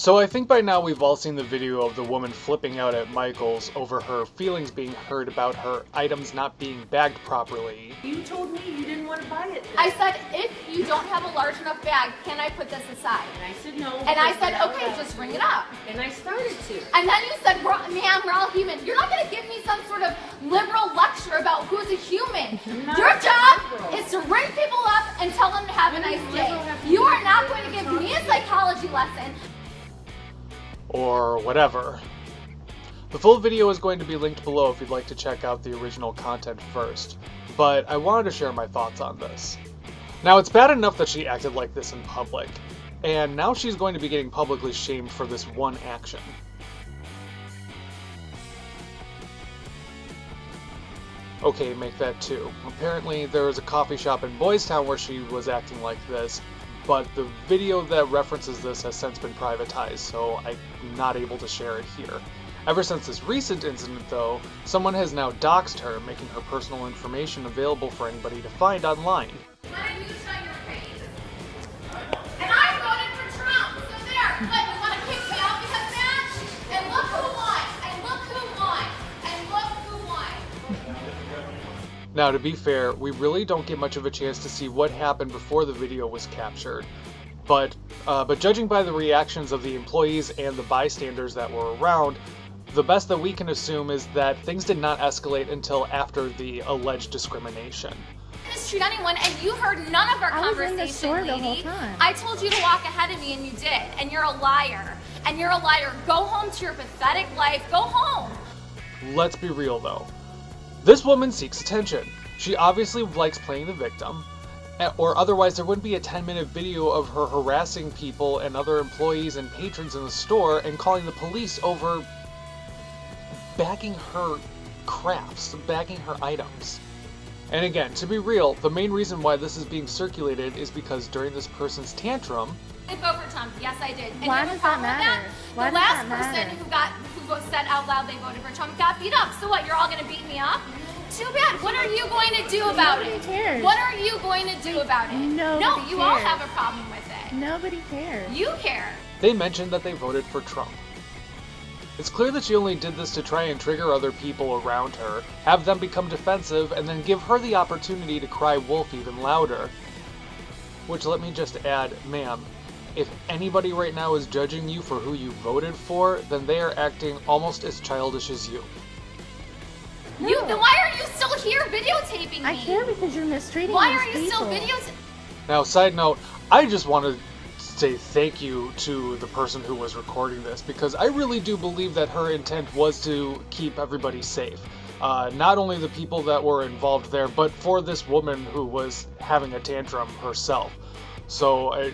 So I think by now we've all seen the video of the woman flipping out at Michaels over her feelings being hurt about her items not being bagged properly. You told me you didn't want to buy it then. I said, if you don't have a large enough bag, can I put this aside? And I said no. And I said, okay, just bring it up. And I started to. And then you said, ma'am, we're all human. You're not going to give me some sort of liberal lecture about who's a human. Your job is to ring people up and tell them to have a nice day. You are not going to give me a psychology lesson. Or whatever. The full video is going to be linked below if you'd like to check out the original content first, but I wanted to share my thoughts on this. Now, it's bad enough that she acted like this in public, and now she's going to be getting publicly shamed for this one action. Okay, make that two. Apparently there was a coffee shop in Boys Town where she was acting like this, but the video that references this has since been privatized, so I'm not able to share it here. Ever since this recent incident, though, someone has now doxed her, making her personal information available for anybody to find online. Why don't you shut your face? And I voted for Trump, so there. But you want to kick me out because of that? And look who won, and look who won, and look who won. Now, to be fair, we really don't get much of a chance to see what happened before the video was captured, but judging by the reactions of the employees and the bystanders that were around, the best that we can assume is that things did not escalate until after the alleged discrimination. Mistreat anyone, and you heard none of our conversation, in the store lady. the whole time. I told you to walk ahead of me, and you did. And you're a liar. And you're a liar. Go home to your pathetic life. Go home. Let's be real, though. This woman seeks attention. She obviously likes playing the victim, or otherwise there wouldn't be a 10-minute video of her harassing people and other employees and patrons in the store and calling the police over bagging her crafts, bagging her items. And again, to be real, the main reason why this is being circulated is because during this person's tantrum, I voted for Trump. Yes, I did. And Why you have a does that problem with matter? Why the does last that person matter? who said out loud they voted for Trump got beat up. So what? You're all going to beat me up? Too bad. What are you going to do about Nobody it? cares. What are you going to do about it? Nobody No, you all cares. have a problem with it. Nobody cares. You care. they mentioned that they voted for Trump. It's clear that she only did this to try and trigger other people around her, have them become defensive, and then give her the opportunity to cry wolf even louder. Which, let me just add, ma'am, if anybody right now is judging you for who you voted for, then they are acting almost as childish as you. Then why are you still here videotaping me? I care because you're mistreating Why these are you still people. videotaping? Now, side note, I just want to say thank you to the person who was recording this, because I really do believe that her intent was to keep everybody safe. Not only the people that were involved there, but for this woman who was having a tantrum herself. So,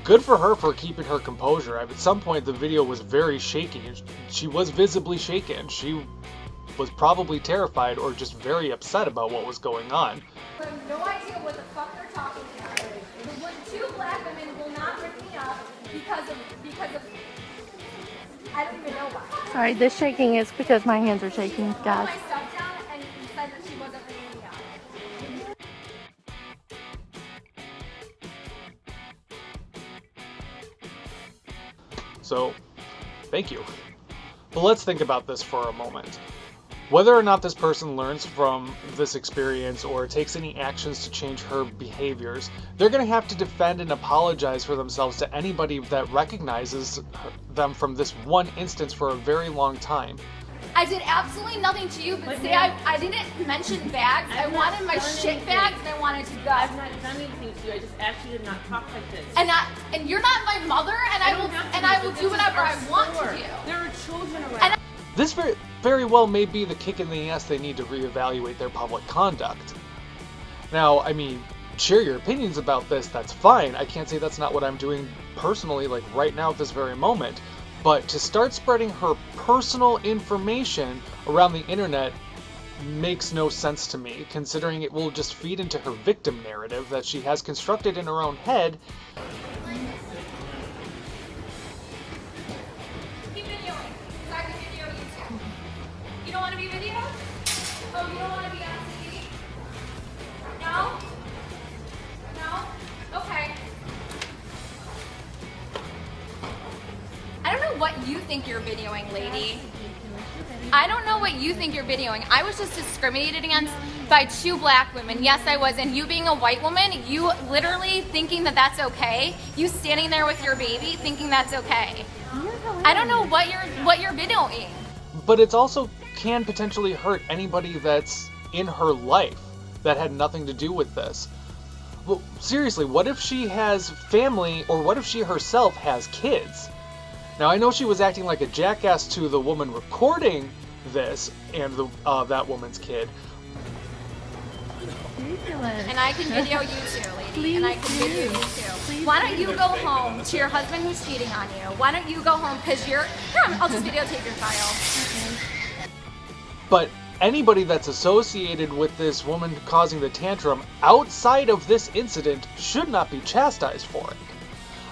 good for her for keeping her composure. At some point, the video was very shaky. She was visibly shaken. She was probably terrified or just very upset about what was going on. I have no idea what the fuck they're talking about. The two black women will not rip me up because of I don't even know why. Sorry, this shaking is because my hands are shaking, Put guys. my stuff down and said that she wasn't ripping me up. So, thank you. But let's think about this for a moment. Whether or not this person learns from this experience or takes any actions to change her behaviors, they're going to have to defend and apologize for themselves to anybody that recognizes them from this one instance for a very long time. I did absolutely nothing to you, but say I didn't mention bags. I wanted my shit bags and I wanted to go. I've not done anything to you. I just asked you to not talk like this. And you're not my mother, and I will do whatever I want to do. There are children around. This very well may be the kick in the ass they need to reevaluate their public conduct. Now, I mean, share your opinions about this, that's fine. I can't say that's not what I'm doing personally, like right now at this very moment. But to start spreading her personal information around the internet makes no sense to me, considering it will just feed into her victim narrative that she has constructed in her own head. Keep videoing, because I can video you too. You don't want to be videoed? Oh, you don't want to be on TV? No? No? Okay. what you think you're videoing, lady. I don't know what you think you're videoing. I was just discriminated against by 2 black women. Yes, I was. And you being a white woman, you literally thinking that that's okay. You standing there with your baby thinking that's okay. I don't know what you're videoing. But it's also can potentially hurt anybody that's in her life that had nothing to do with this. Well, seriously, what if she has family, or what if she herself has kids? Now, I know she was acting like a jackass to the woman recording this and that woman's kid. And I can video you too, lady. And I can video you too. Why don't you go home to your husband who's cheating on you? Why don't you go home because you're... Here, I'll just videotape your child. But anybody that's associated with this woman causing the tantrum outside of this incident should not be chastised for it.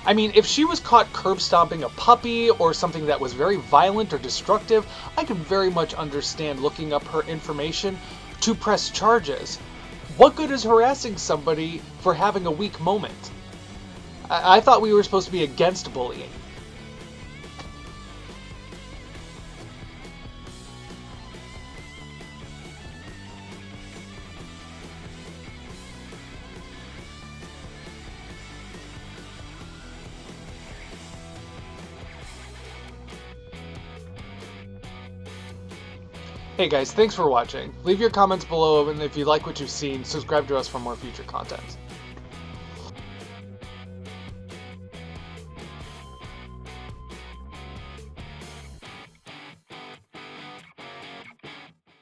I mean, if she was caught curb stomping a puppy or something that was very violent or destructive, I could very much understand looking up her information to press charges. What good is harassing somebody for having a weak moment? I thought we were supposed to be against bullying. Hey guys, thanks for watching. Leave your comments below, and if you like what you've seen, subscribe to us for more future content.